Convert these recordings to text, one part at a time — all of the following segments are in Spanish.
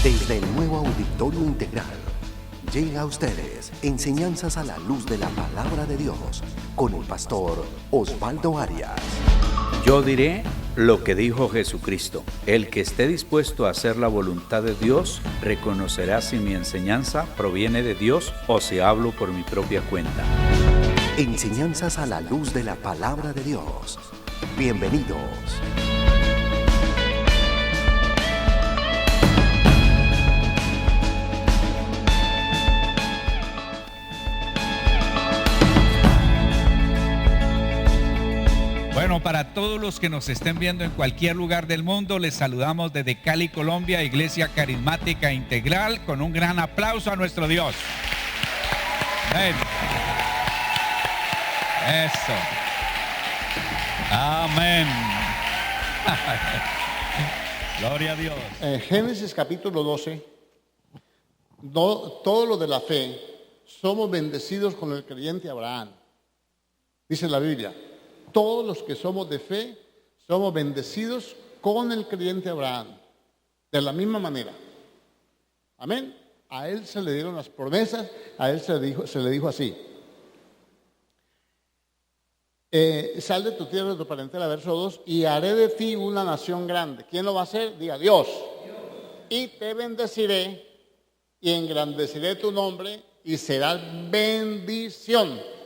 Desde el nuevo Auditorio Integral, llega a ustedes Enseñanzas a la Luz de la Palabra de Dios, con el pastor Osvaldo Arias. Yo diré lo que dijo Jesucristo: el que esté dispuesto a hacer la voluntad de Dios, reconocerá si mi enseñanza proviene de Dios o si hablo por mi propia cuenta. Enseñanzas a la Luz de la Palabra de Dios. Bienvenidos. Bueno, para todos los que nos estén viendo en cualquier lugar del mundo, les saludamos desde Cali, Colombia, Iglesia Carismática Integral, con un gran aplauso a nuestro Dios. Amén. Eso. Amén. Gloria a Dios. En Génesis capítulo 12, todos los de la fe somos bendecidos con el creyente Abraham. Dice la Biblia, todos los que somos de fe somos bendecidos con el creyente Abraham. De la misma manera. Amén. A él se le dieron las promesas, a él se le dijo así. Sal de tu tierra, de tu parentela, verso 2, y haré de ti una nación grande. ¿Quién lo va a hacer? Diga, Dios. Y te bendeciré y engrandeceré tu nombre y serás bendición.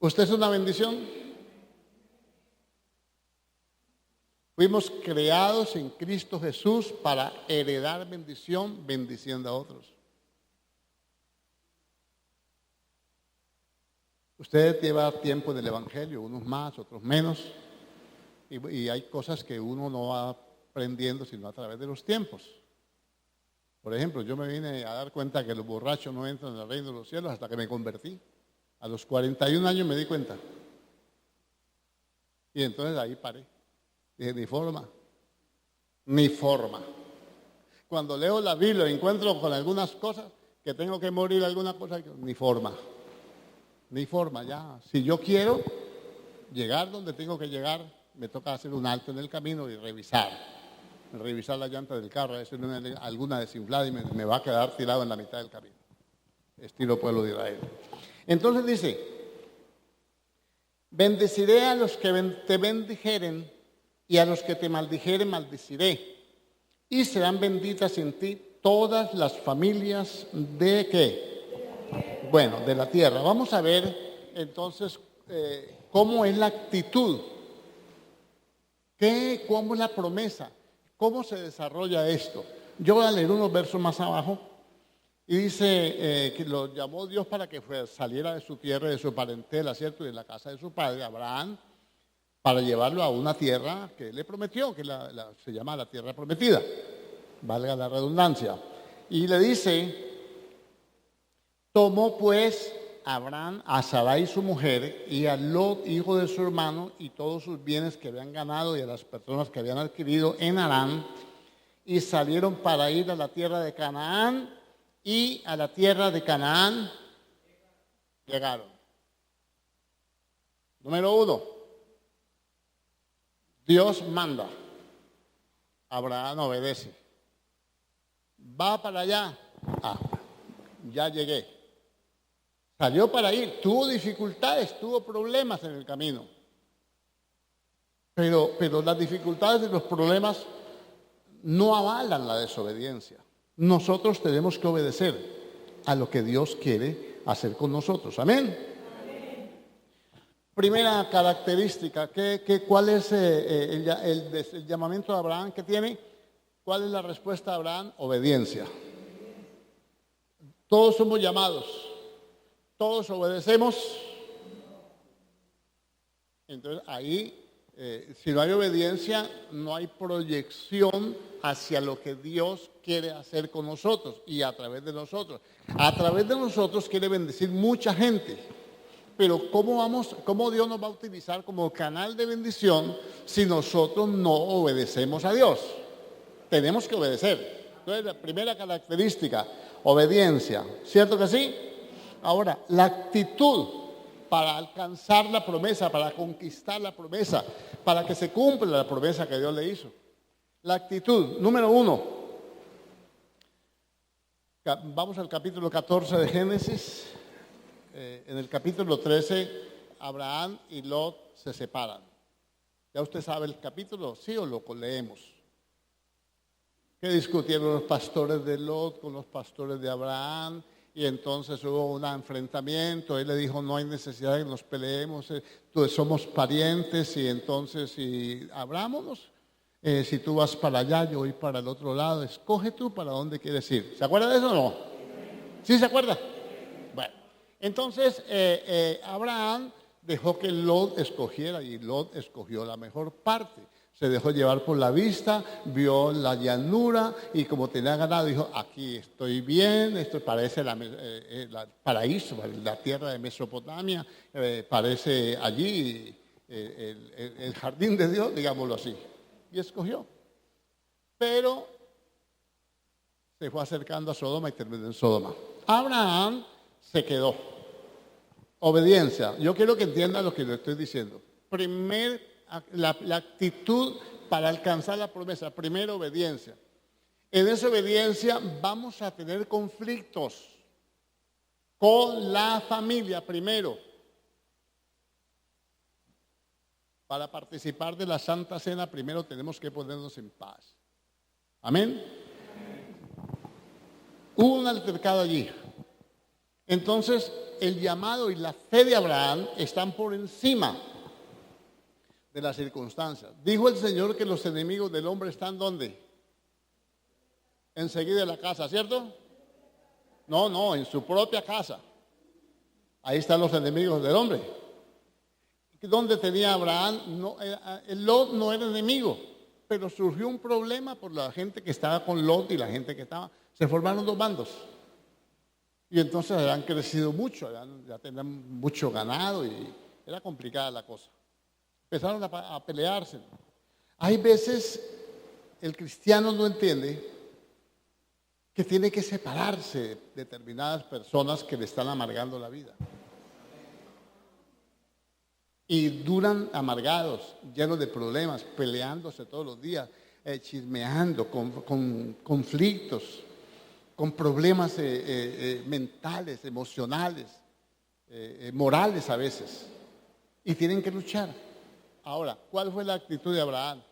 ¿Usted es una bendición? Fuimos creados en Cristo Jesús para heredar bendición, bendiciendo a otros. Usted lleva tiempo en el Evangelio, unos más, otros menos, y hay cosas que uno no va aprendiendo sino a través de los tiempos. Por ejemplo, yo me vine a dar cuenta que los borrachos no entran en el reino de los cielos hasta que me convertí. A los 41 años me di cuenta. Y entonces ahí paré. Dije, ni forma. Ni forma. Cuando leo la Biblia encuentro con algunas cosas que tengo que morir, alguna cosa, ni forma. Ni forma, ya. Si yo quiero llegar donde tengo que llegar, me toca hacer un alto en el camino y revisar la llanta del carro, a veces alguna desinflada y me va a quedar tirado en la mitad del camino. Estilo pueblo de Israel. Entonces dice, bendeciré a los que te bendijeren y a los que te maldijeren maldeciré. Y serán benditas en ti todas las familias de ¿qué? Bueno, de la tierra. Vamos a ver entonces cómo es la actitud, cómo es la promesa, cómo se desarrolla esto. Yo voy a leer unos versos más abajo. Y dice que lo llamó Dios para que saliera de su tierra, de su parentela, ¿cierto? Y de la casa de su padre, Abraham, para llevarlo a una tierra que él le prometió, que se llama la tierra prometida, valga la redundancia. Y le dice, tomó pues Abraham a Sarai su mujer y a Lot, hijo de su hermano, y todos sus bienes que habían ganado y a las personas que habían adquirido en Harán, y salieron para ir a la tierra de Canaán. Y a la tierra de Canaán llegaron. Número 1. Dios manda. Abraham obedece. Va para allá. Ya llegué. Salió para ir. Tuvo dificultades, tuvo problemas en el camino. Pero las dificultades y los problemas no avalan la desobediencia. Nosotros tenemos que obedecer a lo que Dios quiere hacer con nosotros. Amén. Amén. Primera característica, ¿cuál es el llamamiento de Abraham que tiene? ¿Cuál es la respuesta de Abraham? Obediencia. Todos somos llamados, todos obedecemos. Entonces ahí, si no hay obediencia, no hay proyección hacia lo que Dios quiere hacer con nosotros y a través de nosotros. A través de nosotros quiere bendecir mucha gente. Pero ¿cómo Dios nos va a utilizar como canal de bendición si nosotros no obedecemos a Dios? Tenemos que obedecer. Entonces, la primera característica, obediencia. ¿Cierto que sí? Ahora, la actitud para alcanzar la promesa, para conquistar la promesa, para que se cumpla la promesa que Dios le hizo. La actitud, número 1. Vamos al capítulo 14 de Génesis. En el capítulo 13, Abraham y Lot se separan. ¿Ya usted sabe el capítulo? ¿Sí o lo leemos? Que discutieron los pastores de Lot con los pastores de Abraham, y entonces hubo un enfrentamiento. Él le dijo: no hay necesidad de que nos peleemos, somos parientes, y entonces abrámonos. Si tú vas para allá, yo voy para el otro lado, escoge tú para dónde quieres ir. ¿Se acuerda de eso o no? ¿Sí se acuerda? Bueno, entonces Abraham dejó que Lot escogiera, y Lot escogió la mejor parte. Se dejó llevar por la vista, vio la llanura, y como tenía ganado, dijo: aquí estoy bien, esto parece el paraíso, la tierra de Mesopotamia, parece allí el jardín de Dios, digámoslo así. Y escogió. Pero se fue acercando a Sodoma y terminó en Sodoma. Abraham se quedó. Obediencia. Yo quiero que entiendan lo que le estoy diciendo. La actitud para alcanzar la promesa. Primero, obediencia. En esa obediencia vamos a tener conflictos con la familia primero. Para participar de la Santa Cena, primero tenemos que ponernos en paz. Amén. Hubo un altercado allí. Entonces, el llamado y la fe de Abraham están por encima de las circunstancias. Dijo el Señor que los enemigos del hombre están ¿dónde? Enseguida de la casa, ¿cierto? No, en su propia casa. Ahí están los enemigos del hombre. ¿Dónde tenía Abraham? Lot no era enemigo, pero surgió un problema por la gente que estaba con Lot y la gente que estaba. Se formaron dos bandos. Y entonces han crecido mucho, ya tenían mucho ganado y era complicada la cosa. Empezaron a pelearse. Hay veces el cristiano no entiende que tiene que separarse de determinadas personas que le están amargando la vida. Y duran amargados, llenos de problemas, peleándose todos los días, chismeando, con conflictos, con problemas mentales, emocionales, morales a veces. Y tienen que luchar. Ahora, ¿cuál fue la actitud de Abraham?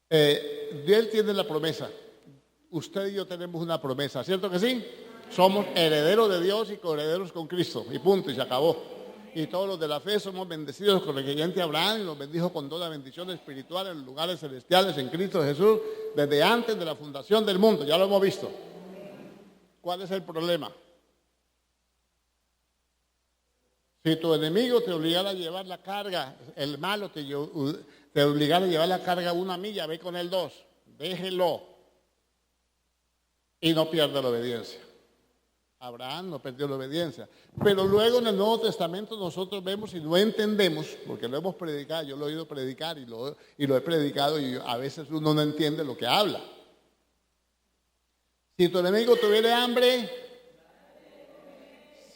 Él tiene la promesa. Usted y yo tenemos una promesa, ¿cierto que sí? Somos herederos de Dios y coherederos con Cristo. Y punto, y se acabó. Y todos los de la fe somos bendecidos con el creyente Abraham, y nos bendijo con toda bendición espiritual en lugares celestiales en Cristo Jesús, desde antes de la fundación del mundo. Ya lo hemos visto. ¿Cuál es el problema? Si tu enemigo te obligara a llevar la carga, el malo te obligara a llevar la carga 1 milla, ve con él 2, déjelo y no pierda la obediencia. Abraham no perdió la obediencia. Pero luego en el Nuevo Testamento nosotros vemos y no entendemos, porque lo hemos predicado, yo lo he oído predicar y lo he predicado, y a veces uno no entiende lo que habla. Si tu enemigo tuviera hambre,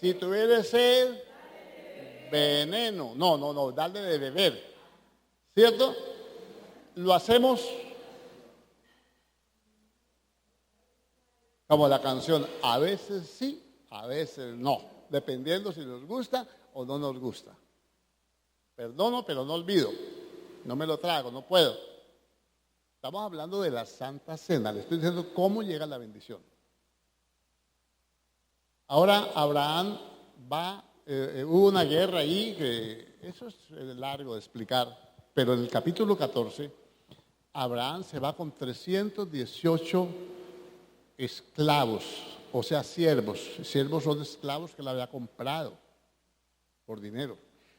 si tuviera sed, veneno. No, darle de beber. ¿Cierto? Lo hacemos como la canción, a veces sí, a veces no, dependiendo si nos gusta o no nos gusta. Perdono, pero no olvido, no me lo trago, no puedo. Estamos hablando de la Santa Cena, le estoy diciendo cómo llega la bendición. Ahora Abraham hubo una guerra ahí, que eso es largo de explicar, pero en el capítulo 14, Abraham se va con 318 esclavos, o sea, siervos. Siervos son esclavos que él había comprado por dinero.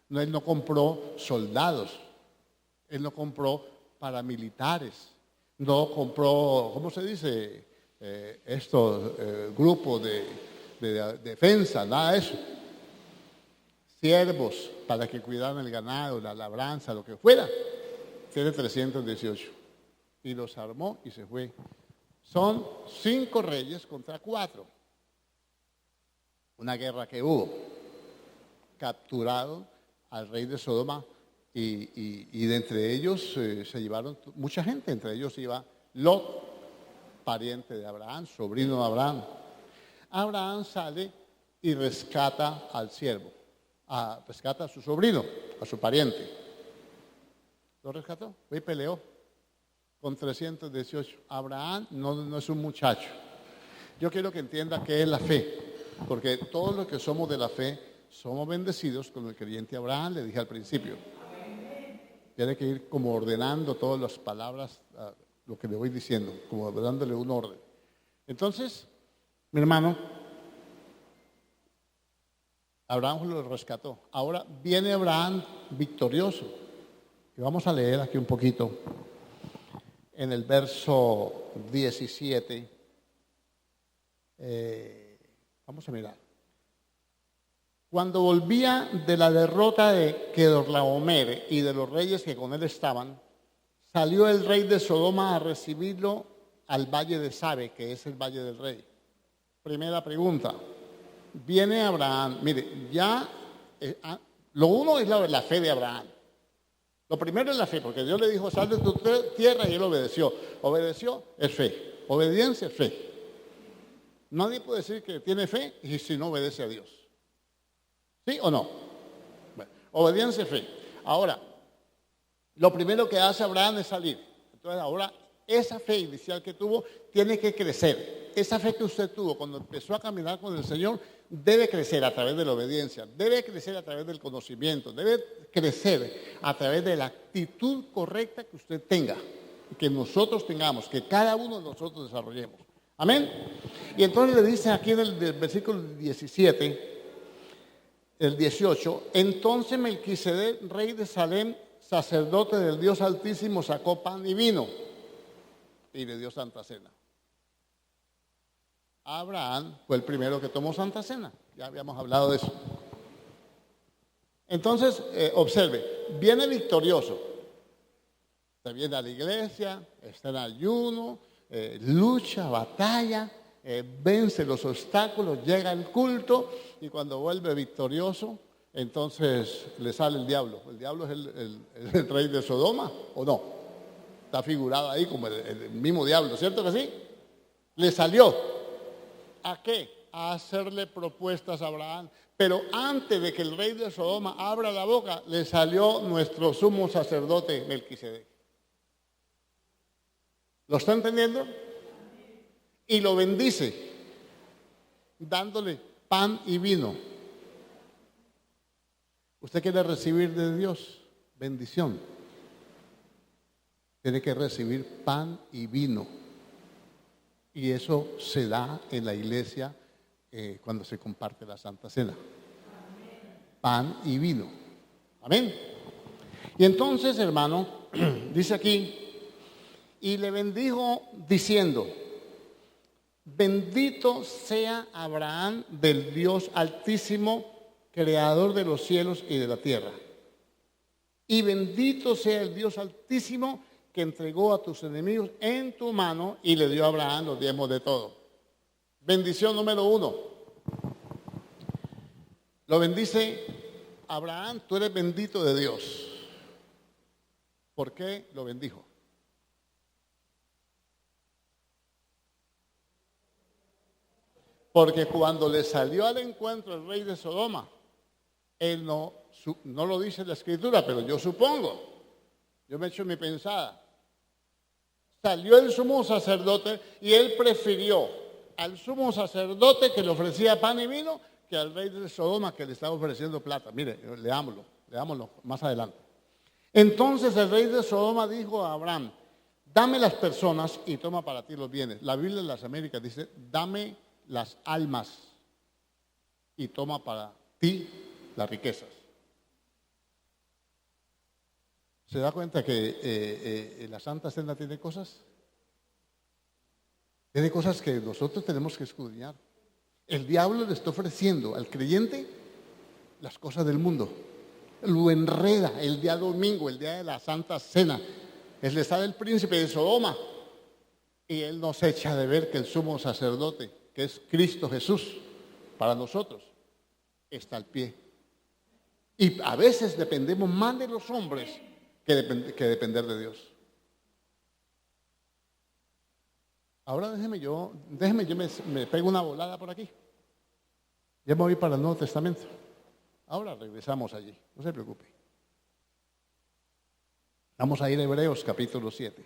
No, él no compró soldados, él no compró paramilitares, no compró, ¿cómo se dice? Estos grupos de defensa, nada de eso. Siervos para que cuidaran el ganado, la labranza, lo que fuera. Tiene 318. Y los armó y se fue. Son 5 reyes contra 4. Una guerra que hubo. Capturado al rey de Sodoma y de entre ellos se llevaron mucha gente. Entre ellos iba Lot, pariente de Abraham, sobrino de Abraham. Abraham sale y rescata al siervo, rescata a su sobrino, a su pariente. Lo rescató, fue y peleó con 318. Abraham no es un muchacho. Yo quiero que entienda qué es la fe, porque todos los que somos de la fe somos bendecidos con el creyente Abraham, le dije al principio. Tiene que ir como ordenando todas las palabras, lo que le voy diciendo, como dándole un orden. Entonces, mi hermano, Abraham lo rescató. Ahora viene Abraham victorioso. Y vamos a leer aquí un poquito en el verso 17. Vamos a mirar. Cuando volvía de la derrota de Kedorlaomer y de los reyes que con él estaban, salió el rey de Sodoma a recibirlo al valle de Sabe, que es el valle del rey. Primera pregunta. Viene Abraham. Mire, ya lo uno es la fe de Abraham. Lo primero es la fe, porque Dios le dijo, sal de tu tierra, y él obedeció. Obedeció es fe. Obediencia es fe. Nadie puede decir que tiene fe y si no obedece a Dios. ¿Sí o no? Bueno, obediencia es fe. Ahora, lo primero que hace Abraham es salir. Entonces ahora esa fe inicial que tuvo tiene que crecer. Esa fe que usted tuvo cuando empezó a caminar con el Señor debe crecer a través de la obediencia, debe crecer a través del conocimiento, debe crecer a través de la actitud correcta que usted tenga, que nosotros tengamos, que cada uno de nosotros desarrollemos. Amén. Y entonces le dice aquí en el versículo 17, el 18, entonces Melquisedec, rey de Salem, sacerdote del Dios Altísimo, sacó pan y vino y le dio Santa Cena. Abraham fue el primero que tomó Santa Cena, ya habíamos hablado de eso. Entonces, observe, viene victorioso. Se viene a la iglesia, está en ayuno, lucha, batalla, vence los obstáculos, llega al culto y cuando vuelve victorioso, entonces le sale el diablo. ¿El diablo es el rey de Sodoma o no? Está figurado ahí como el mismo diablo, ¿cierto que sí? Le salió. ¿A qué? A hacerle propuestas a Abraham. Pero antes de que el rey de Sodoma abra la boca, le salió nuestro sumo sacerdote Melquisedec. ¿Lo está entendiendo? Y lo bendice, dándole pan y vino. ¿Usted quiere recibir de Dios bendición? Tiene que recibir pan y vino. Y eso se da en la iglesia cuando se comparte la Santa Cena. Pan y vino. Amén. Y entonces, hermano, dice aquí, y le bendijo diciendo, bendito sea Abraham del Dios Altísimo, creador de los cielos y de la tierra. Y bendito sea el Dios Altísimo que entregó a tus enemigos en tu mano y le dio a Abraham los diezmos de todo. Bendición número 1. Lo bendice Abraham, tú eres bendito de Dios. ¿Por qué lo bendijo? Porque cuando le salió al encuentro el rey de Sodoma, él no lo dice la escritura, pero yo supongo, yo me echo mi pensada. Salió el sumo sacerdote y él prefirió al sumo sacerdote que le ofrecía pan y vino que al rey de Sodoma que le estaba ofreciendo plata. Mire, leámoslo más adelante. Entonces el rey de Sodoma dijo a Abraham, dame las personas y toma para ti los bienes. La Biblia de las Américas dice, dame las almas y toma para ti las riquezas. ¿Se da cuenta que la Santa Cena tiene cosas? Tiene cosas que nosotros tenemos que escudriñar. El diablo le está ofreciendo al creyente las cosas del mundo. Lo enreda el día domingo, el día de la Santa Cena. Le está el príncipe de Sodoma. Y él nos echa de ver que el sumo sacerdote, que es Cristo Jesús, para nosotros, está al pie. Y a veces dependemos más de los hombres que depender de Dios. Ahora déjeme yo me pego una volada por aquí. Ya me voy para el Nuevo Testamento. Ahora regresamos allí, no se preocupe. Vamos a ir a Hebreos capítulo 7.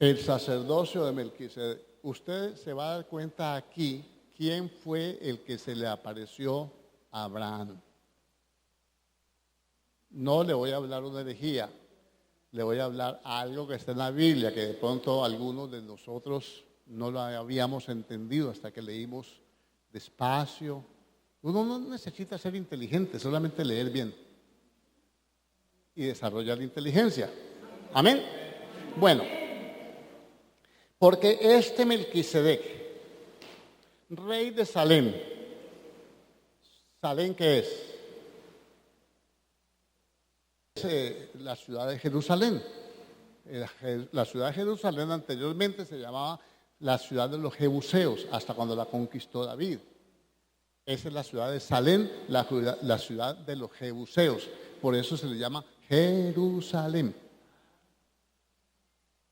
El sacerdocio de Melquisedec. Usted se va a dar cuenta aquí quién fue el que se le apareció a Abraham. No le voy a hablar una herejía, le voy a hablar algo que está en la Biblia, que de pronto algunos de nosotros no lo habíamos entendido hasta que leímos despacio. Uno no necesita ser inteligente, solamente leer bien y desarrollar la inteligencia. Amén. Bueno, porque este Melquisedec, rey de Salem, ¿Salem qué es? La ciudad de Jerusalén. La ciudad de Jerusalén anteriormente se llamaba la ciudad de los Jebuseos, hasta cuando la conquistó David. Esa es la ciudad de Salem, la ciudad de los Jebuseos. Por eso se le llama Jerusalén.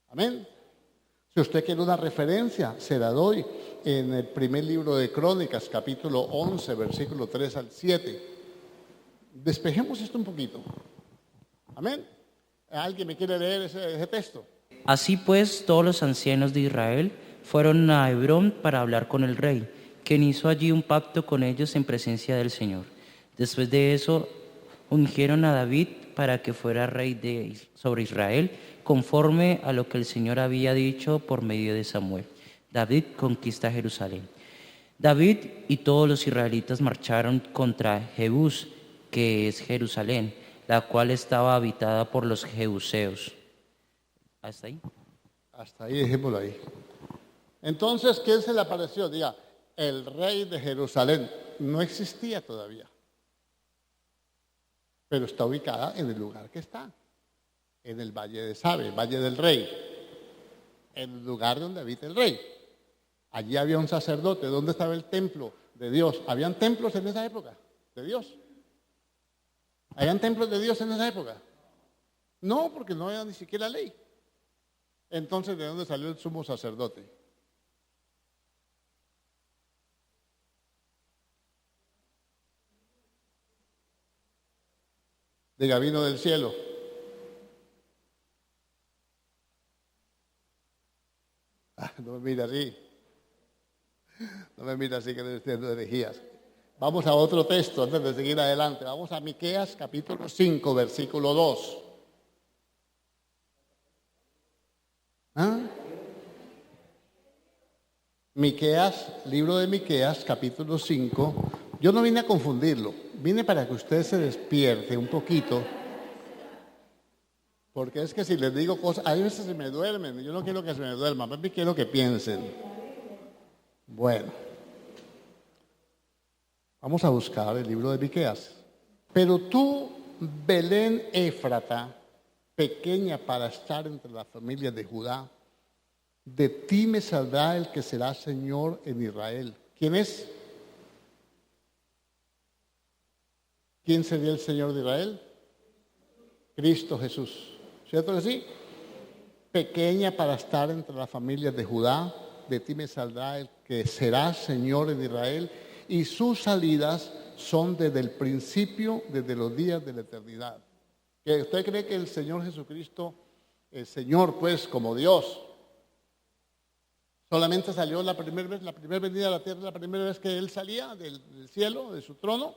Amén. Si usted quiere una referencia, se la doy en el primer libro de Crónicas, capítulo 11, versículo 3 al 7. Despejemos esto un poquito. Amén. ¿Alguien me quiere leer ese texto? Así pues, todos los ancianos de Israel fueron a Hebrón para hablar con el rey, quien hizo allí un pacto con ellos en presencia del Señor. Después de eso, ungieron a David para que fuera rey sobre Israel, conforme a lo que el Señor había dicho por medio de Samuel. David conquista Jerusalén. David y todos los israelitas marcharon contra Jebús, que es Jerusalén, la cual estaba habitada por los jebuseos. ¿Hasta ahí? Hasta ahí, dejémoslo ahí. Entonces, ¿quién se le apareció? Diga, el rey de Jerusalén. No existía todavía, pero está ubicada en el lugar que está, en el Valle de Sabe, Valle del Rey, en el lugar donde habita el rey. Allí había un sacerdote. ¿Dónde estaba el templo de Dios? ¿Habían templos en esa época de Dios? ¿Habían templos de Dios en esa época? No, porque no había ni siquiera ley. Entonces, ¿de dónde salió el sumo sacerdote? Diga, vino del cielo. No me mira así. No me mira así que no estoy haciendo herejías. Vamos a otro texto antes de seguir adelante. Vamos a Miqueas capítulo 5, versículo 2. Miqueas, libro de Miqueas, capítulo 5. Yo no vine a confundirlo, vine para que usted se despierte un poquito. Porque es que si les digo cosas, a veces se me duermen. Yo no quiero que se me duerman, más bien quiero que piensen. Bueno. Vamos a buscar el libro de Miqueas. Pero tú, Belén Éfrata, pequeña para estar entre las familias de Judá, de ti me saldrá el que será Señor en Israel. ¿Quién es? ¿Quién sería el Señor de Israel? Cristo Jesús. ¿Cierto que sí? Pequeña para estar entre las familias de Judá, de ti me saldrá el que será Señor en Israel. Y sus salidas son desde el principio, desde los días de la eternidad. ¿Que usted cree que el Señor Jesucristo, el Señor pues como Dios, solamente salió la primera vez, la primera venida a la tierra, la primera vez que Él salía del cielo, de su trono?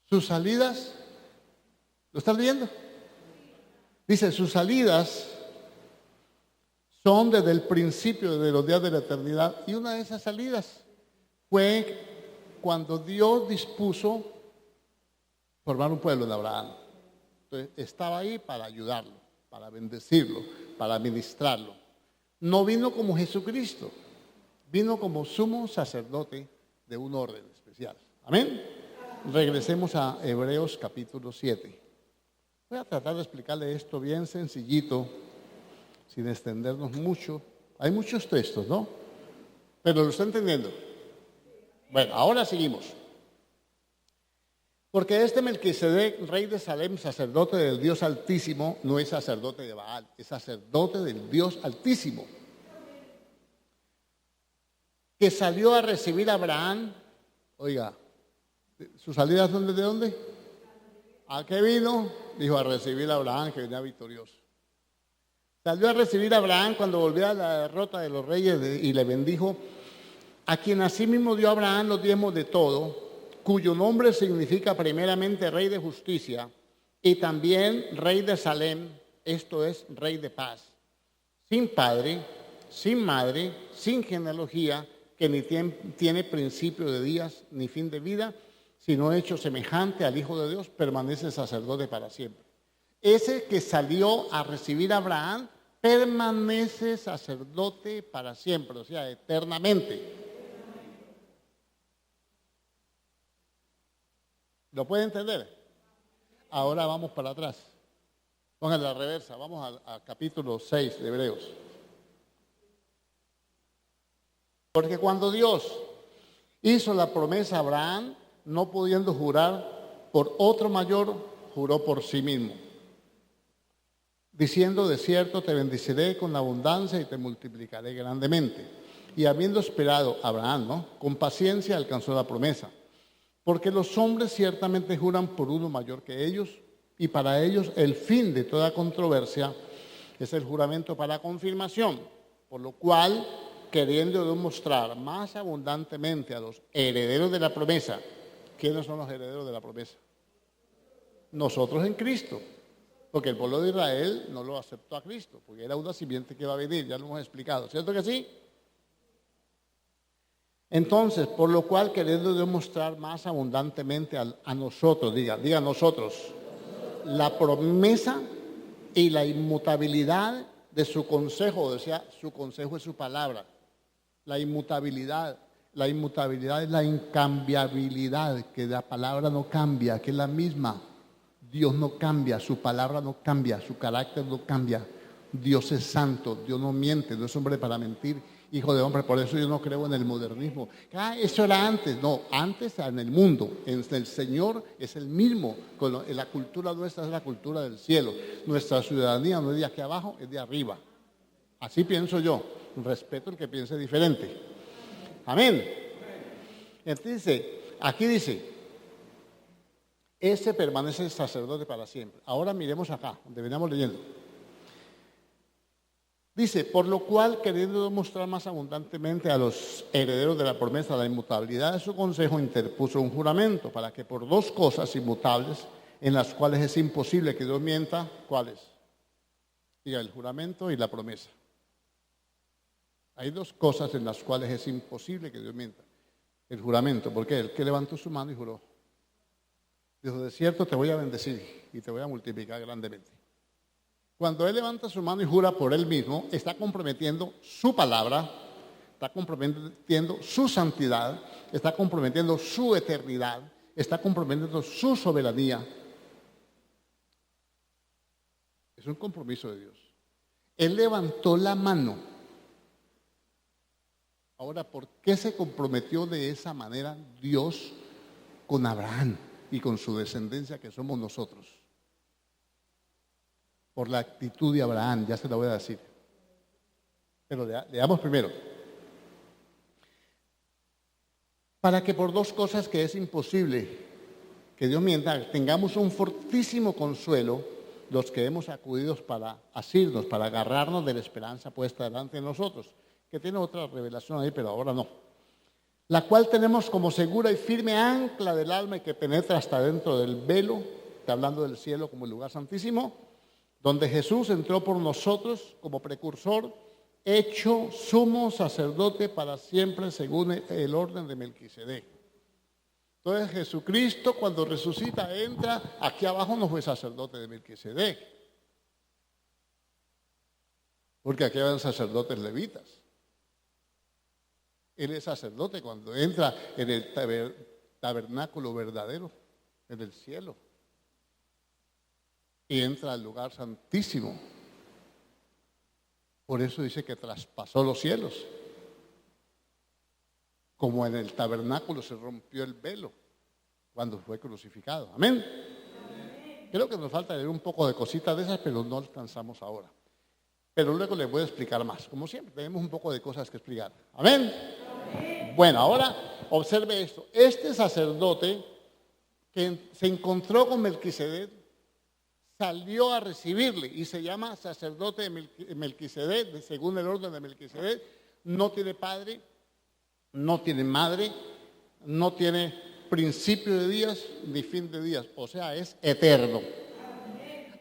Sus salidas, ¿lo están leyendo? Dice, sus salidas son desde el principio, desde los días de la eternidad. Y una de esas salidas fue cuando Dios dispuso formar un pueblo en Abraham. Entonces, estaba ahí para ayudarlo, para bendecirlo, para ministrarlo. No vino como Jesucristo, vino como sumo sacerdote de un orden especial. Amén. Regresemos a Hebreos capítulo 7. Voy a tratar de explicarle esto bien sencillito, sin extendernos mucho. Hay muchos textos, ¿no? Pero lo está entendiendo. Bueno, ahora seguimos. Porque este Melquisedec, rey de Salem, sacerdote del Dios Altísimo, no es sacerdote de Baal, es sacerdote del Dios Altísimo. Que salió a recibir a Abraham, oiga, ¿su salida de dónde? ¿A qué vino? Dijo, a recibir a Abraham, que venía victorioso. Salió a recibir a Abraham cuando volvió a la derrota de los reyes y le bendijo, a quien asimismo dio Abraham los diezmos de todo, cuyo nombre significa primeramente rey de justicia y también rey de Salem, esto es, rey de paz, sin padre, sin madre, sin genealogía, que ni tiene principio de días ni fin de vida, sino hecho semejante al Hijo de Dios, permanece sacerdote para siempre. Ese que salió a recibir a Abraham permanece sacerdote para siempre, o sea, eternamente. ¿Lo puede entender? Ahora vamos para atrás. Pónganle la reversa, vamos al capítulo 6 de Hebreos. Porque cuando Dios hizo la promesa a Abraham, no pudiendo jurar por otro mayor, juró por sí mismo, diciendo, de cierto te bendeciré con abundancia y te multiplicaré grandemente. Y habiendo esperado Abraham, con paciencia alcanzó la promesa. Porque los hombres ciertamente juran por uno mayor que ellos, y para ellos el fin de toda controversia es el juramento para confirmación, por lo cual, queriendo demostrar más abundantemente a los herederos de la promesa, ¿quiénes son los herederos de la promesa? Nosotros en Cristo, porque el pueblo de Israel no lo aceptó a Cristo, porque era una simiente que va a venir, ya lo hemos explicado, ¿cierto que sí? Entonces, por lo cual, queriendo demostrar más abundantemente a nosotros, diga nosotros, la promesa y la inmutabilidad de su consejo, o sea, su consejo es su palabra. La inmutabilidad es la incambiabilidad, que la palabra no cambia, que es la misma. Dios no cambia, su palabra no cambia, su carácter no cambia. Dios es santo, Dios no miente, no es hombre para mentir, hijo de hombre. Por eso yo no creo en el modernismo. Eso era antes. No, antes en el mundo, en el Señor es el mismo. La cultura nuestra es la cultura del cielo. Nuestra ciudadanía no es de aquí abajo, es de arriba. Así pienso yo. Respeto el que piense diferente. Amén. Entonces, aquí dice, ese permanece sacerdote para siempre. Ahora miremos acá, donde veníamos leyendo. Dice, por lo cual, queriendo demostrar más abundantemente a los herederos de la promesa la inmutabilidad de su consejo, interpuso un juramento para que por dos cosas inmutables, en las cuales es imposible que Dios mienta, ¿cuáles? Diga, el juramento y la promesa. Hay dos cosas en las cuales es imposible que Dios mienta. El juramento, porque él que levantó su mano y juró. Dijo, de cierto te voy a bendecir y te voy a multiplicar grandemente. Cuando él levanta su mano y jura por él mismo, está comprometiendo su palabra, está comprometiendo su santidad, está comprometiendo su eternidad, está comprometiendo su soberanía. Es un compromiso de Dios. Él levantó la mano. Ahora, ¿por qué se comprometió de esa manera Dios con Abraham y con su descendencia que somos nosotros? Por la actitud de Abraham, ya se la voy a decir. Pero leamos primero. Para que por dos cosas que es imposible que Dios mienta, tengamos un fortísimo consuelo los que hemos acudido para asirnos, para agarrarnos de la esperanza puesta delante de nosotros, que tiene otra revelación ahí, pero ahora no. La cual tenemos como segura y firme ancla del alma y que penetra hasta dentro del velo, está hablando del cielo como el lugar santísimo, donde Jesús entró por nosotros como precursor, hecho sumo sacerdote para siempre según el orden de Melquisedec. Entonces Jesucristo cuando resucita entra, aquí abajo no fue sacerdote de Melquisedec, porque aquí habían sacerdotes levitas. Él es sacerdote cuando entra en el tabernáculo verdadero, en el cielo. Y entra al lugar santísimo. Por eso dice que traspasó los cielos. Como en el tabernáculo se rompió el velo. cuando fue crucificado. Amén. Creo que nos falta leer un poco de cositas de esas, pero no alcanzamos ahora. Pero luego les voy a explicar más. Como siempre, tenemos un poco de cosas que explicar. Amén. Bueno, ahora observe esto. Este sacerdote que se encontró con Melquisedec salió a recibirle y se llama sacerdote de Melquisedec, según el orden de Melquisedec. No tiene padre, no tiene madre, no tiene principio de días ni fin de días, o sea, es eterno.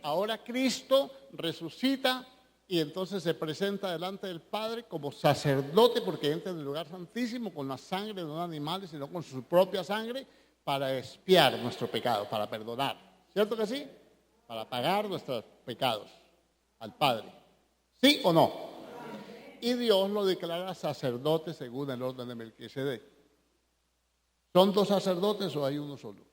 Ahora Cristo resucita y entonces se presenta delante del Padre como sacerdote, porque entra en el lugar santísimo con la sangre de un animal, sino con su propia sangre, para expiar nuestro pecado, para perdonar. ¿Cierto que sí? Para pagar nuestros pecados al Padre. ¿Sí o no? Y Dios lo declara sacerdote según el orden de Melquisedec. ¿Son dos sacerdotes o hay uno solo?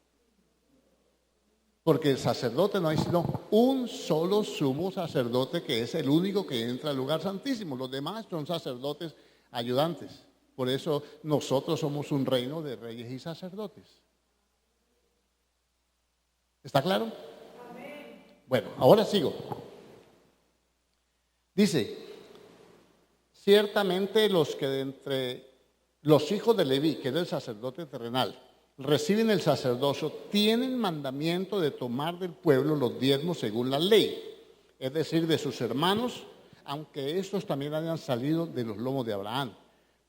Porque el sacerdote no hay sino un solo sumo sacerdote, que es el único que entra al lugar santísimo. Los demás son sacerdotes ayudantes. Por eso nosotros somos un reino de reyes y sacerdotes. ¿Está claro? Bueno, ahora sigo. Dice, ciertamente los que de entre los hijos de Leví, que era el sacerdote terrenal, reciben el sacerdocio, tienen mandamiento de tomar del pueblo los diezmos según la ley, es decir, de sus hermanos, aunque estos también hayan salido de los lomos de Abraham.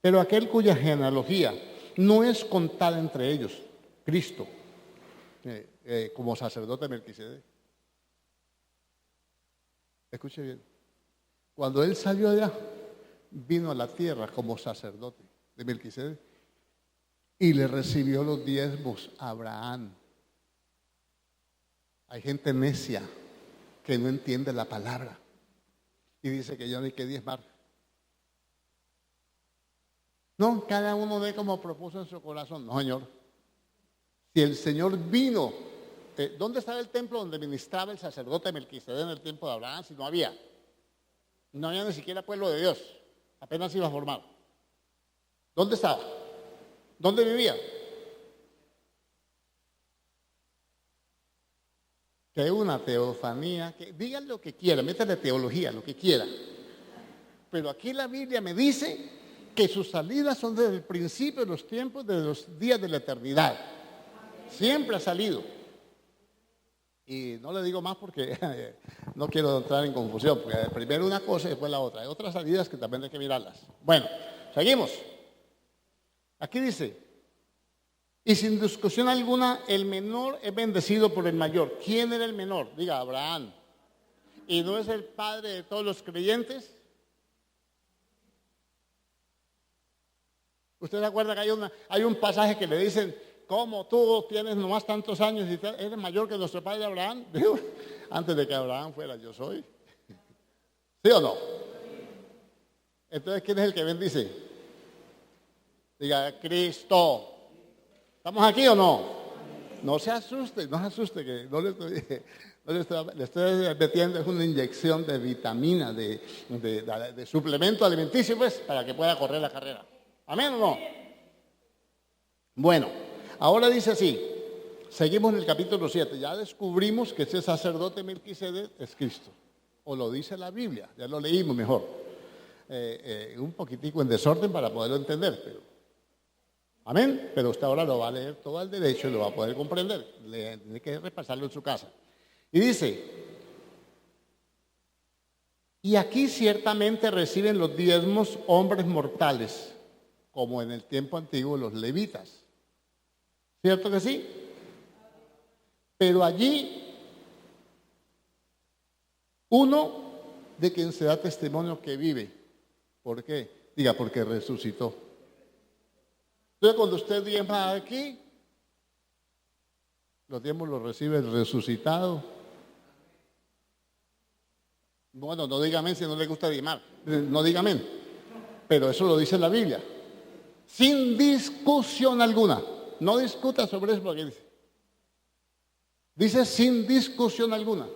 Pero aquel cuya genealogía no es contada entre ellos, Cristo, como sacerdote de Melquisedec. Escuche bien, cuando él salió allá, vino a la tierra como sacerdote de Melquisedec y le recibió los diezmos a Abraham. Hay gente necia que no entiende la palabra y dice que yo no hay que diezmar. No, cada uno ve como propuso en su corazón. No, Señor. Si el Señor vino, ¿dónde estaba el templo donde ministraba el sacerdote Melquisedec en el tiempo de Abraham? Si no había. No había ni siquiera pueblo de Dios. Apenas iba a formar. ¿Dónde estaba? ¿Dónde vivía? Que una teofanía, que digan lo que quieran, métanle teología, lo que quieran. Pero aquí la Biblia me dice que sus salidas son desde el principio de los tiempos, desde los días de la eternidad. Siempre ha salido. Y no le digo más porque no quiero entrar en confusión, porque primero una cosa y después la otra. Hay otras salidas que también hay que mirarlas. Bueno, seguimos. Aquí dice, y sin discusión alguna, el menor es bendecido por el mayor. ¿Quién era el menor? Diga, Abraham. ¿Y no es el padre de todos los creyentes? ¿Usted se acuerda que hay un pasaje que le dicen, ¿cómo tú tienes nomás tantos años y eres mayor que nuestro padre Abraham? Digo, antes de que Abraham fuera, yo soy. ¿Sí o no? Entonces, ¿quién es el que bendice? Diga, Cristo. ¿Estamos aquí o no? No se asuste, que no le estoy metiendo, es una inyección de vitamina, de suplemento alimenticio, pues, para que pueda correr la carrera. ¿Amén o no? Bueno, ahora dice así, seguimos en el capítulo 7, ya descubrimos que ese sacerdote Melquisedec es Cristo, o lo dice la Biblia, ya lo leímos mejor, un poquitico en desorden para poderlo entender, pero, amén, pero usted ahora lo va a leer todo al derecho y lo va a poder comprender, tiene que repasarlo en su casa. Y dice, y aquí ciertamente reciben los diezmos hombres mortales, como en el tiempo antiguo los levitas. ¿Cierto que sí? Pero allí, uno de quien se da testimonio que vive. ¿Por qué? Diga, porque resucitó. Entonces, cuando usted diezma aquí, los diezmos los recibe el resucitado. Bueno, no diga amén si no le gusta diezmar. No diga amén. Pero eso lo dice la Biblia. Sin discusión alguna. No discuta sobre eso porque dice. Dice sin discusión alguna.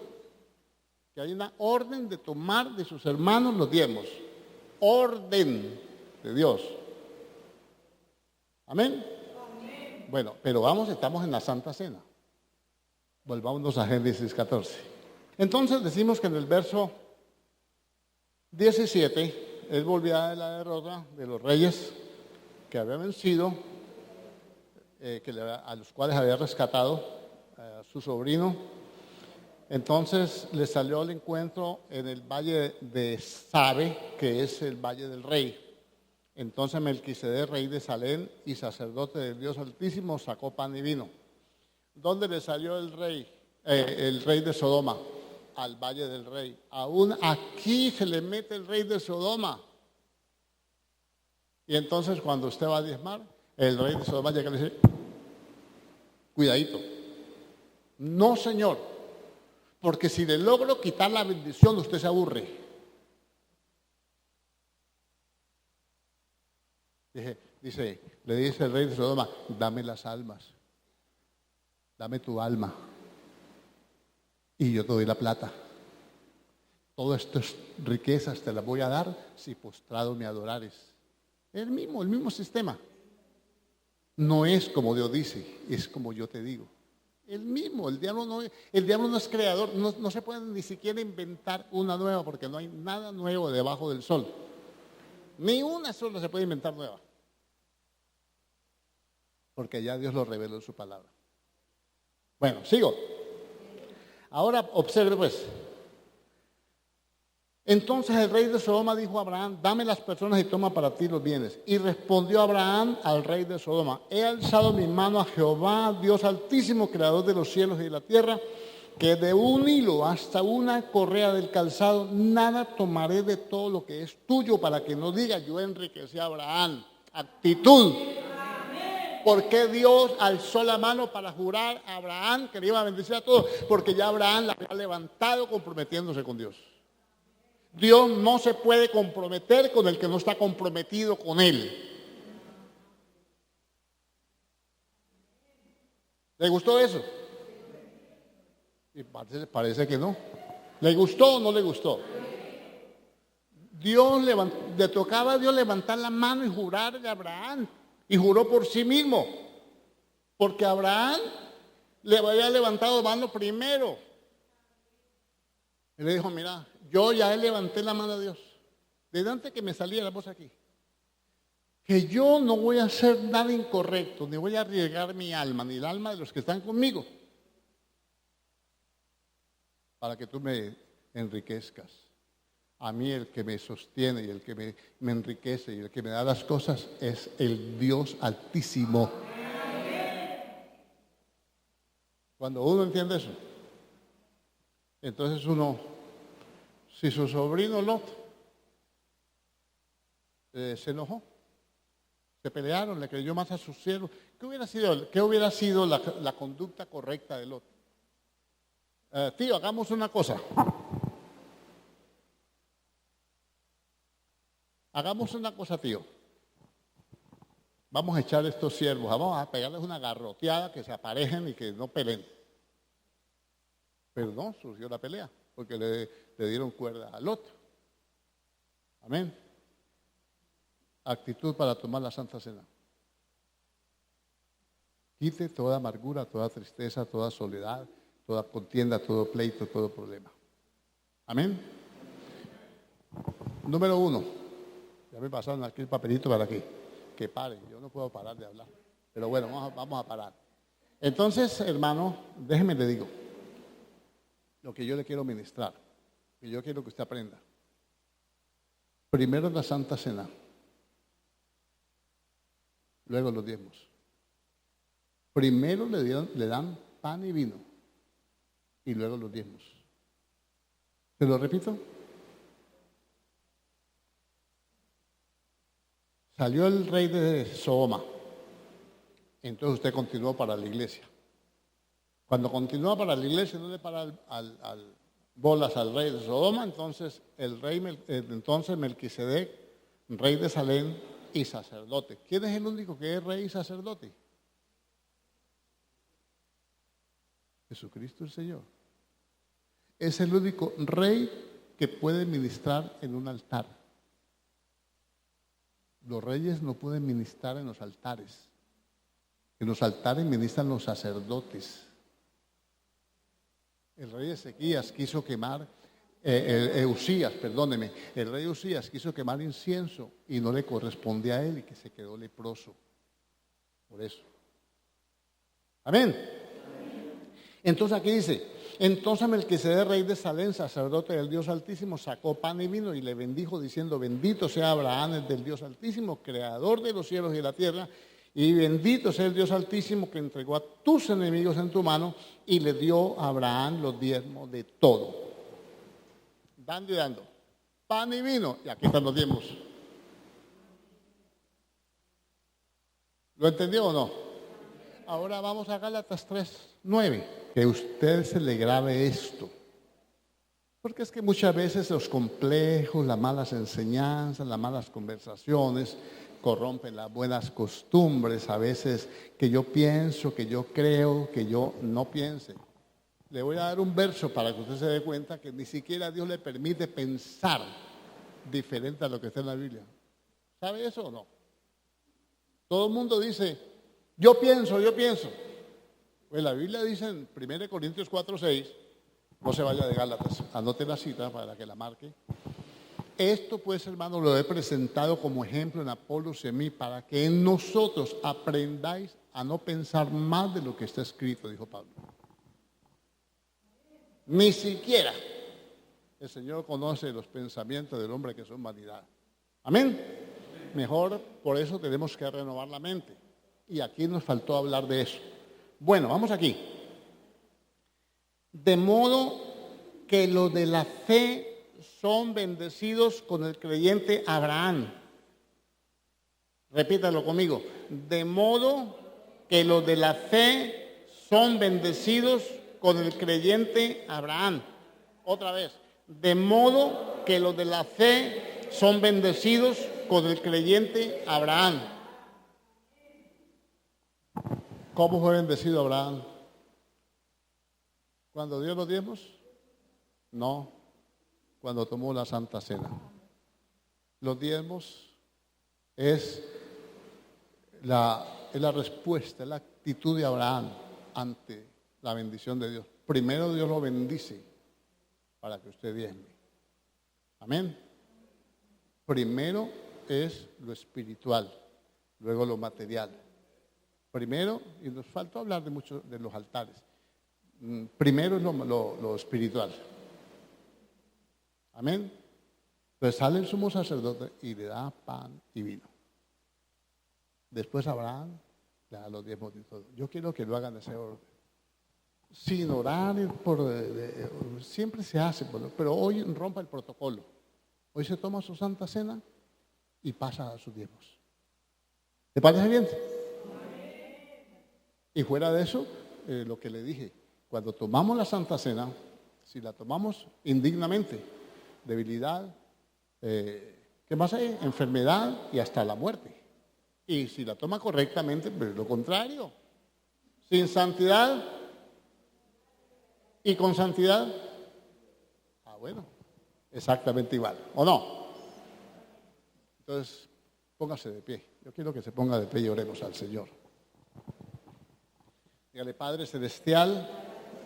Que hay una orden de tomar de sus hermanos los diezmos. Orden de Dios. Amén. Bueno, pero vamos, estamos en la Santa Cena. Volvámonos a Génesis 14. Entonces decimos que en el verso 17, él volvía de la derrota de los reyes que había vencido, a los cuales había rescatado a su sobrino. Entonces le salió al encuentro en el valle de Sabe, que es el valle del rey. Entonces Melquisedec, rey de Salem y sacerdote del Dios Altísimo, sacó pan y vino. ¿Dónde le salió el rey de Sodoma? Al valle del rey. Aún aquí se le mete el rey de Sodoma. Y entonces cuando usted va a diezmar, el rey de Sodoma llega y le dice, cuidadito. No, señor, porque si le logro quitar la bendición, usted se aburre. Le dice el rey de Sodoma, dame las almas, dame tu alma y yo te doy la plata. Todas estas riquezas te las voy a dar si postrado me adorares. El mismo sistema. No es como Dios dice, es como yo te digo. El mismo, el diablo no es creador, no se puede ni siquiera inventar una nueva porque no hay nada nuevo debajo del sol. Ni una sola se puede inventar nueva. Porque ya Dios lo reveló en su palabra. Bueno, sigo. Ahora observe pues. Entonces el rey de Sodoma dijo a Abraham, dame las personas y toma para ti los bienes. Y respondió Abraham al rey de Sodoma, he alzado mi mano a Jehová, Dios Altísimo, creador de los cielos y de la tierra, que de un hilo hasta una correa del calzado, nada tomaré de todo lo que es tuyo, para que no diga yo enriquecí a Abraham. Actitud. ¿Por qué Dios alzó la mano para jurar a Abraham que le iba a bendecir a todos? Porque ya Abraham la había levantado comprometiéndose con Dios. Dios no se puede comprometer con el que no está comprometido con él. ¿Le gustó eso? Y parece que no. ¿Le gustó o no le gustó? Le tocaba a Dios levantar la mano y jurarle a Abraham. Y juró por sí mismo. Porque Abraham le había levantado mano primero. Y le dijo, mira, yo ya levanté la mano a Dios. Desde antes que me saliera la voz aquí. Que yo no voy a hacer nada incorrecto, ni voy a arriesgar mi alma, ni el alma de los que están conmigo. Para que tú me enriquezcas. A mí el que me sostiene y el que me enriquece y el que me da las cosas es el Dios Altísimo. Cuando uno entiende eso, entonces uno, si su sobrino Lot se enojó, se pelearon, le creyó más a sus siervos, ¿qué hubiera sido la conducta correcta de Lot? Tío, hagamos una cosa. Hagamos una cosa, tío. Vamos a echar a estos siervos, vamos a pegarles una garroteada, que se aparejen y que no peleen. Pero no, surgió la pelea, porque le dieron cuerda al otro. Amén. Actitud para tomar la Santa Cena. Quite toda amargura, toda tristeza, toda soledad, toda contienda, todo pleito, todo problema. Amén. Número 1. Ya me pasaron aquí el papelito para que pare. Yo no puedo parar de hablar. Pero bueno, vamos a parar. Entonces, hermano, déjeme le digo lo que yo le quiero ministrar. Que yo quiero que usted aprenda. Primero la Santa Cena. Luego los diezmos. Primero le dan pan y vino. Y luego los diezmos. ¿Se lo repito? Salió el rey de Sodoma. Entonces usted continuó para la iglesia. Cuando continúa para la iglesia, no le para bolas al rey de Sodoma, entonces entonces Melquisedec, rey de Salem y sacerdote. ¿Quién es el único que es rey y sacerdote? Jesucristo el Señor. Es el único rey que puede ministrar en un altar. Los reyes no pueden ministrar en los altares. En los altares ministran los sacerdotes. El rey Ezequías quiso quemar, el rey Usías quiso quemar incienso y no le corresponde a él y que se quedó leproso. Por eso. Amén. Entonces aquí dice, entonces Melquisedec, rey de Salem, sacerdote del Dios Altísimo, sacó pan y vino y le bendijo diciendo, bendito sea Abraham, el del Dios Altísimo, creador de los cielos y de la tierra, y bendito sea el Dios Altísimo que entregó a tus enemigos en tu mano y le dio a Abraham los diezmos de todo. Dando y dando. Pan y vino. Y aquí están los diezmos. ¿Lo entendió o no? Ahora vamos a Gálatas 3:9. Que usted se le grabe esto. Porque es que muchas veces los complejos, las malas enseñanzas, las malas conversaciones corrompen las buenas costumbres, a veces que yo pienso, que yo creo, que yo no piense. Le voy a dar un verso para que usted se dé cuenta que ni siquiera Dios le permite pensar diferente a lo que está en la Biblia. ¿Sabe eso o no? Todo el mundo dice, yo pienso. Pues la Biblia dice en 1 Corintios 4:6, no se vaya de Gálatas, anote la cita para que la marque. Esto pues, hermano, lo he presentado como ejemplo en Apolos y en mí, para que en nosotros aprendáis a no pensar más de lo que está escrito, dijo Pablo. Ni siquiera el Señor conoce los pensamientos del hombre que son vanidad. Amén. Mejor, por eso tenemos que renovar la mente. Y aquí nos faltó hablar de eso. Bueno, vamos aquí. De modo que los de la fe son bendecidos con el creyente Abraham. Repítalo conmigo. De modo que los de la fe son bendecidos con el creyente Abraham. Otra vez. De modo que los de la fe son bendecidos con el creyente Abraham. ¿Cómo fue bendecido Abraham? ¿Cuando dio los diezmos? No, cuando tomó la Santa Cena. Los diezmos es la respuesta, es la actitud de Abraham ante la bendición de Dios. Primero Dios lo bendice para que usted diezme. Amén. Primero es lo espiritual, luego lo material. Primero, y nos faltó hablar de mucho de los altares. Primero es lo espiritual. Amén. Entonces sale el sumo sacerdote y le da pan y vino. Después Abraham le da los diezmos de todo. Yo quiero que lo hagan de ese orden. Sin orar, siempre se hace, pero hoy rompa el protocolo. Hoy se toma su Santa Cena y pasa a sus diezmos. ¿Te parece bien? Y fuera de eso, lo que le dije, cuando tomamos la Santa Cena, si la tomamos indignamente, debilidad, ¿qué más hay? Enfermedad y hasta la muerte. Y si la toma correctamente, pues lo contrario. Sin santidad y con santidad, bueno, exactamente igual, ¿o no? Entonces, póngase de pie. Yo quiero que se ponga de pie y oremos al Señor. Dígale, Padre Celestial,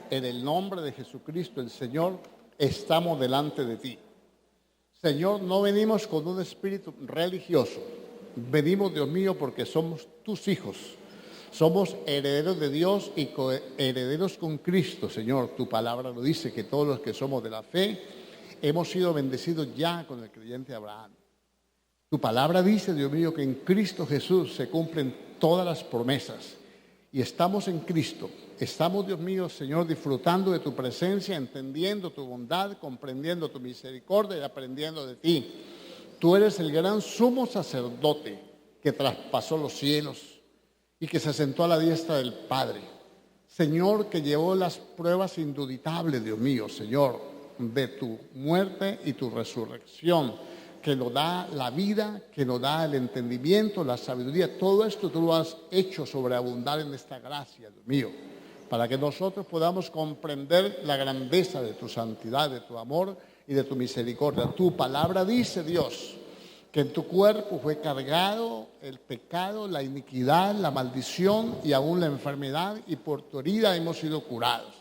en el nombre de Jesucristo, el Señor, estamos delante de ti. Señor, no venimos con un espíritu religioso. Venimos, Dios mío, porque somos tus hijos. Somos herederos de Dios y coherederos con Cristo, Señor. Tu palabra lo dice, que todos los que somos de la fe hemos sido bendecidos ya con el creyente Abraham. Tu palabra dice, Dios mío, que en Cristo Jesús se cumplen todas las promesas. Y estamos en Cristo. Estamos, Dios mío, Señor, disfrutando de tu presencia, entendiendo tu bondad, comprendiendo tu misericordia y aprendiendo de ti. Tú eres el gran sumo sacerdote que traspasó los cielos y que se sentó a la diestra del Padre. Señor, que llevó las pruebas indubitables, Dios mío, Señor, de tu muerte y tu resurrección, que nos da la vida, que nos da el entendimiento, la sabiduría. Todo esto tú lo has hecho sobreabundar en esta gracia, Dios mío, para que nosotros podamos comprender la grandeza de tu santidad, de tu amor y de tu misericordia. Tu palabra dice, Dios, que en tu cuerpo fue cargado el pecado, la iniquidad, la maldición y aún la enfermedad, y por tu herida hemos sido curados.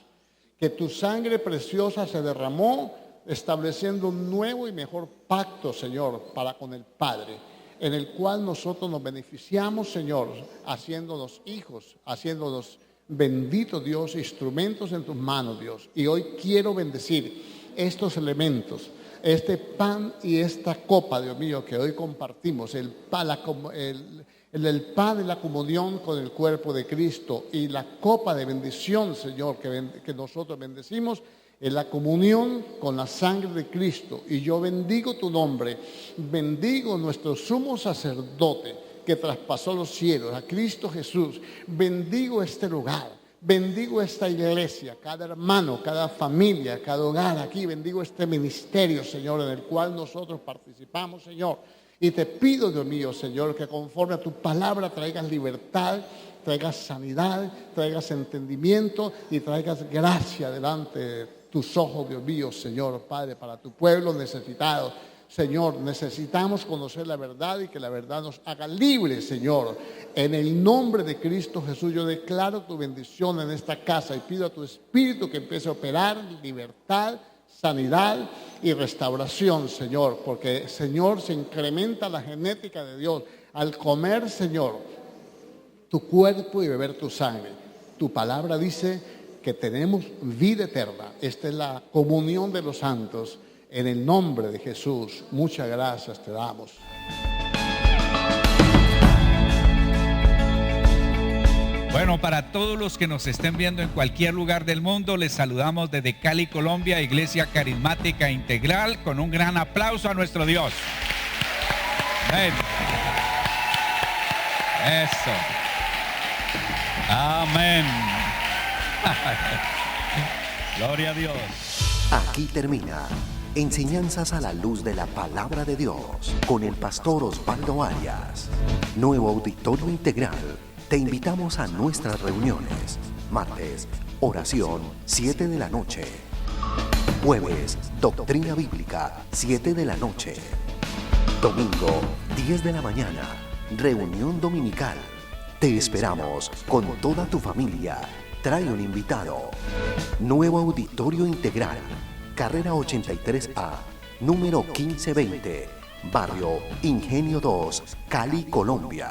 Que tu sangre preciosa se derramó, estableciendo un nuevo y mejor pacto, Señor, para con el Padre, en el cual nosotros nos beneficiamos, Señor, haciéndonos hijos, haciéndonos benditos, Dios, instrumentos en tus manos, Dios. Y hoy quiero bendecir estos elementos, este pan y esta copa, Dios mío, que hoy compartimos, el pan de la comunión con el cuerpo de Cristo y la copa de bendición, Señor, que nosotros bendecimos, en la comunión con la sangre de Cristo. Y yo bendigo tu nombre, bendigo nuestro sumo sacerdote que traspasó los cielos, a Cristo Jesús. Bendigo este lugar, bendigo esta iglesia, cada hermano, cada familia, cada hogar aquí. Bendigo este ministerio, Señor, en el cual nosotros participamos, Señor. Y te pido, Dios mío, Señor, que conforme a tu palabra traigas libertad, traigas sanidad, traigas entendimiento y traigas gracia delante de tus ojos, Dios mío, Señor, Padre, para tu pueblo necesitado. Señor, necesitamos conocer la verdad y que la verdad nos haga libres, Señor. En el nombre de Cristo Jesús, yo declaro tu bendición en esta casa y pido a tu Espíritu que empiece a operar libertad, sanidad y restauración, Señor, porque, Señor, se incrementa la genética de Dios al comer, Señor, tu cuerpo y beber tu sangre. Tu palabra dice que tenemos vida eterna. Esta es la comunión de los santos. En el nombre de Jesús, muchas gracias te damos. Bueno, para todos los que nos estén viendo en cualquier lugar del mundo, les saludamos desde Cali, Colombia, Iglesia Carismática Integral, con un gran aplauso a nuestro Dios. Amén. Eso. Amén. Gloria a Dios. Aquí termina Enseñanzas a la luz de la palabra de Dios con el pastor Osvaldo Arias. Nuevo Auditorio Integral. Te invitamos a nuestras reuniones. Martes, oración, 7 de la noche. Jueves, doctrina bíblica, 7 de la noche. Domingo, 10 de la mañana, reunión dominical. Te esperamos con toda tu familia. Trae un invitado. Nuevo Auditorio Integral, carrera 83A, número 1520, barrio Ingenio 2, Cali, Colombia.